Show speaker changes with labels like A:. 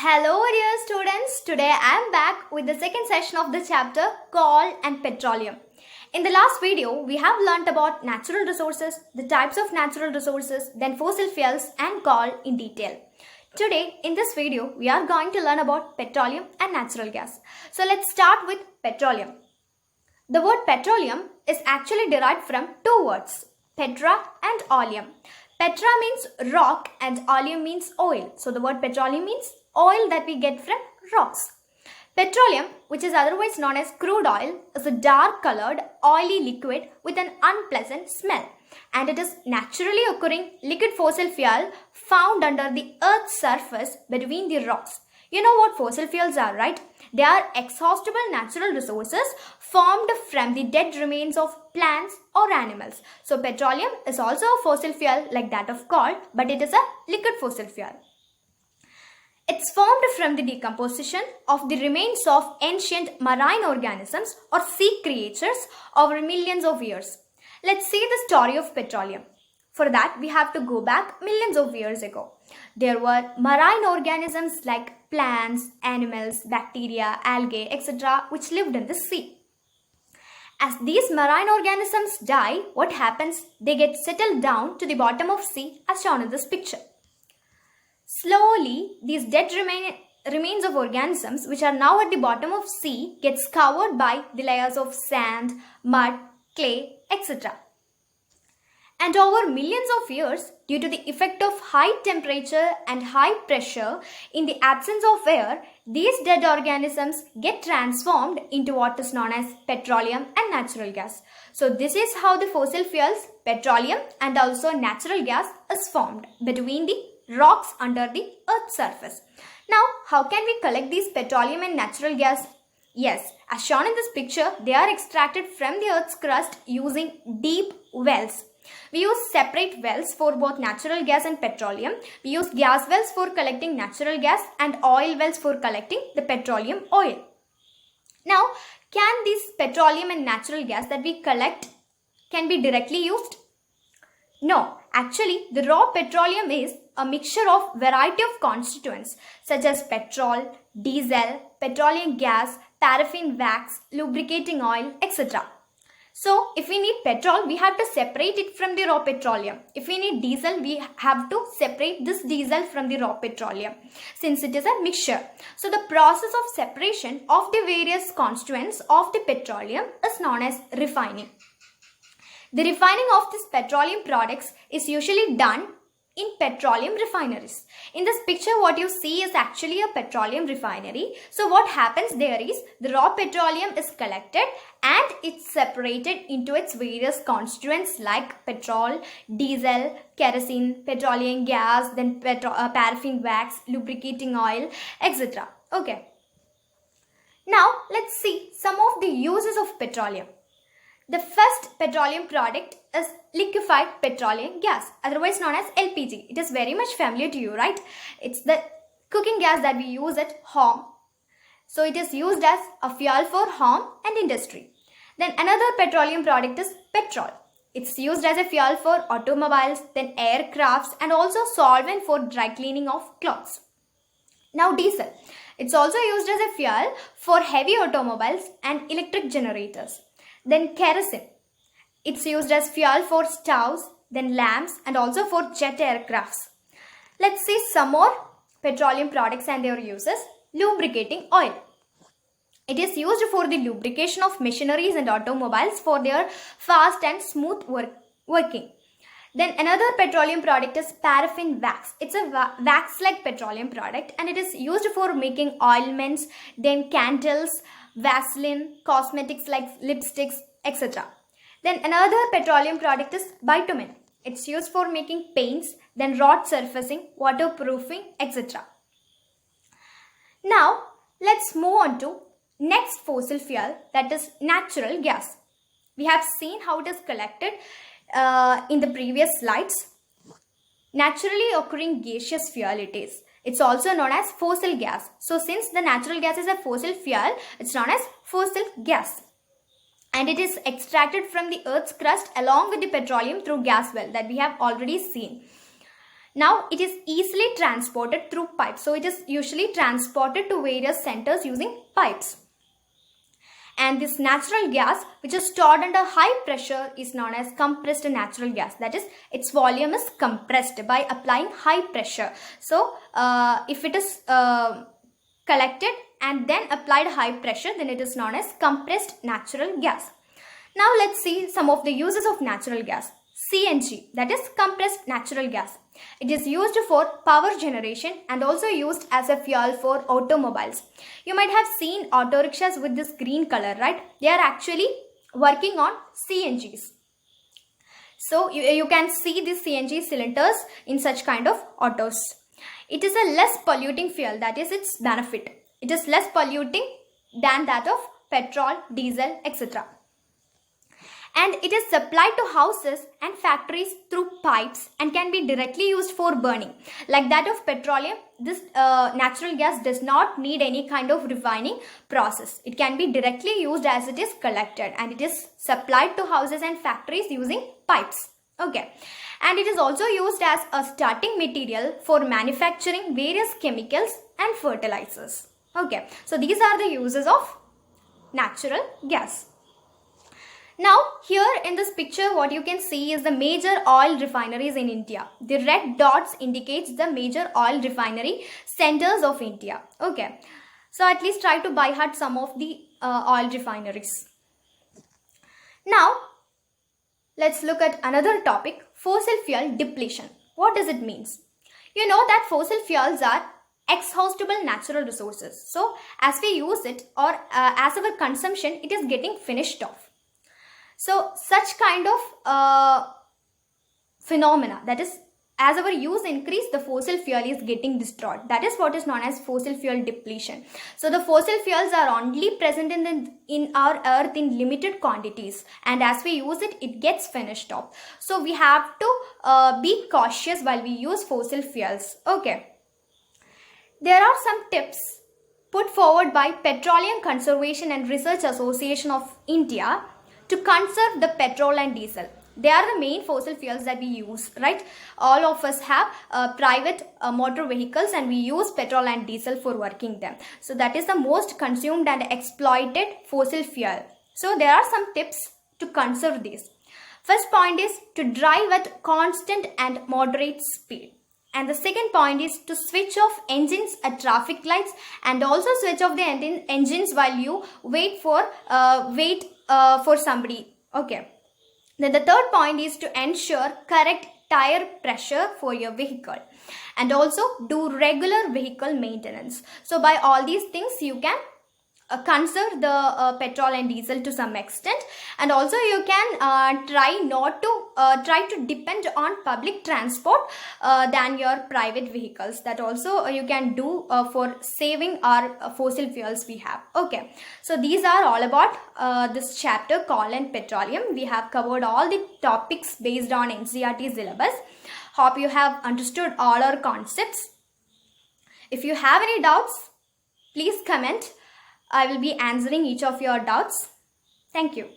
A: Hello dear students, today I am back with the second session of the chapter Coal and Petroleum. In the last video, we have learnt about natural resources, the types of natural resources, then fossil fuels and coal in detail. Today in this video, we are going to learn about petroleum and natural gas. So let's start with petroleum. The word petroleum is actually derived from two words, petra and oleum. Petra means rock and oleum means oil. So the word petroleum means oil that we get from rocks. Petroleum, which is otherwise known as crude oil, is a dark colored oily liquid with an unpleasant smell, and it is naturally occurring liquid fossil fuel found under the earth's surface between the rocks. You know what fossil fuels are, right? They are exhaustible natural resources formed from the dead remains of plants or animals. So petroleum is also a fossil fuel like that of coal, but it is a liquid fossil fuel. It's formed from the decomposition of the remains of ancient marine organisms or sea creatures over millions of years. Let's see the story of petroleum. For that, we have to go back millions of years ago. There were marine organisms like plants, animals, bacteria, algae, etc. which lived in the sea. As these marine organisms die, what happens? They get settled down to the bottom of sea as shown in this picture. Slowly, these dead remains of organisms which are now at the bottom of sea gets covered by the layers of sand, mud, clay, etc. And over millions of years, due to the effect of high temperature and high pressure in the absence of air, these dead organisms get transformed into what is known as petroleum and natural gas. So this is how the fossil fuels, petroleum and also natural gas is formed between the rocks under the earth's surface. Now, how can we collect these petroleum and natural gas? Yes, as shown in this picture, they are extracted from the earth's crust using deep wells. We use separate wells for both natural gas and petroleum. We use gas wells for collecting natural gas and oil wells for collecting the petroleum oil. Now, can this petroleum and natural gas that we collect can be directly used? No, actually the raw petroleum is a mixture of variety of constituents such as petrol, diesel, petroleum gas, paraffin wax, lubricating oil, etc. So, if we need petrol, we have to separate it from the raw petroleum. If we need diesel, we have to separate this diesel from the raw petroleum since it is a mixture. So, the process of separation of the various constituents of the petroleum is known as refining. The refining of these petroleum products is usually done in petroleum refineries. In this picture, what you see is actually a petroleum refinery. So what happens there is the raw petroleum is collected and it's separated into its various constituents like petrol, diesel, kerosene, petroleum gas, then paraffin wax, lubricating oil, etc. Okay. Now let's see some of the uses of petroleum. The first petroleum product is liquefied petroleum gas, otherwise known as LPG. It is very much familiar to you, right? It's the cooking gas that we use at home. So it is used as a fuel for home and industry. Then another petroleum product is petrol. It's used as a fuel for automobiles, then aircrafts and also solvent for dry cleaning of clothes. Now diesel. It's also used as a fuel for heavy automobiles and electric generators. Then kerosene. It's used as fuel for stoves, then lamps and also for jet aircrafts. Let's see some more petroleum products and their uses. Lubricating oil. It is used for the lubrication of machineries and automobiles for their fast and smooth working. Then another petroleum product is paraffin wax. It's a wax-like petroleum product and it is used for making ointments, then candles, Vaseline, cosmetics like lipsticks, etc. Then another petroleum product is bitumen. It's used for making paints, then road surfacing, waterproofing, etc. Now, let's move on to next fossil fuel, that is natural gas. We have seen how it is collected in the previous slides. Naturally occurring gaseous fuel it is. It's also known as fossil gas. So since the natural gas is a fossil fuel, it's known as fossil gas. And it is extracted from the earth's crust along with the petroleum through gas well that we have already seen. Now it is easily transported through pipes. So it is usually transported to various centers using pipes. And this natural gas, which is stored under high pressure, is known as compressed natural gas. That is, its volume is compressed by applying high pressure. So if it is collected and then applied high pressure, then it is known as compressed natural gas. Now let's see some of the uses of natural gas. CNG, that is compressed natural gas. It is used for power generation and also used as a fuel for automobiles. You might have seen auto rickshaws with this green color, right? They are actually working on CNGs. So you can see these CNG cylinders in such kind of autos. It is a less polluting fuel, that is its benefit. It is less polluting than that of petrol, diesel, etc. And it is supplied to houses and factories through pipes and can be directly used for burning. Like that of petroleum, this natural gas does not need any kind of refining process. It can be directly used as it is collected, and it is supplied to houses and factories using pipes. Okay. And it is also used as a starting material for manufacturing various chemicals and fertilizers. Okay. So these are the uses of natural gas. Now here in this picture, what you can see is the major oil refineries in India. The red dots indicates the major oil refinery centers of India. Okay, so at least try to by heart some of the oil refineries. Now let's look at another topic, fossil fuel depletion. What does it mean? You know that fossil fuels are exhaustible natural resources. So as we use it or as our consumption, it is getting finished off. So such kind of phenomena, that is, as our use increase, the fossil fuel is getting destroyed. That is what is known as fossil fuel depletion. So the fossil fuels are only present in our earth in limited quantities, and as we use it, it gets finished off. So we have to be cautious while we use fossil fuels. Okay. There are some tips put forward by Petroleum Conservation and Research Association of India to conserve the petrol and diesel. They are the main fossil fuels that we use, right? All of us have private motor vehicles and we use petrol and diesel for working them. So that is the most consumed and exploited fossil fuel. So there are some tips to conserve these. First point is to drive at constant and moderate speed. And the second point is to switch off engines at traffic lights and also switch off the engines while you wait for somebody. Okay. Then the third point is to ensure correct tire pressure for your vehicle and also do regular vehicle maintenance. So by all these things you can conserve the petrol and diesel to some extent, and also you can try to depend on public transport than your private vehicles. That also you can do for saving our fossil fuels we have. Okay, so these are all about this chapter, coal and petroleum. We have covered all the topics based on NCERT syllabus. Hope you have understood all our concepts. If you have any doubts, please comment. I will be answering each of your doubts. Thank you.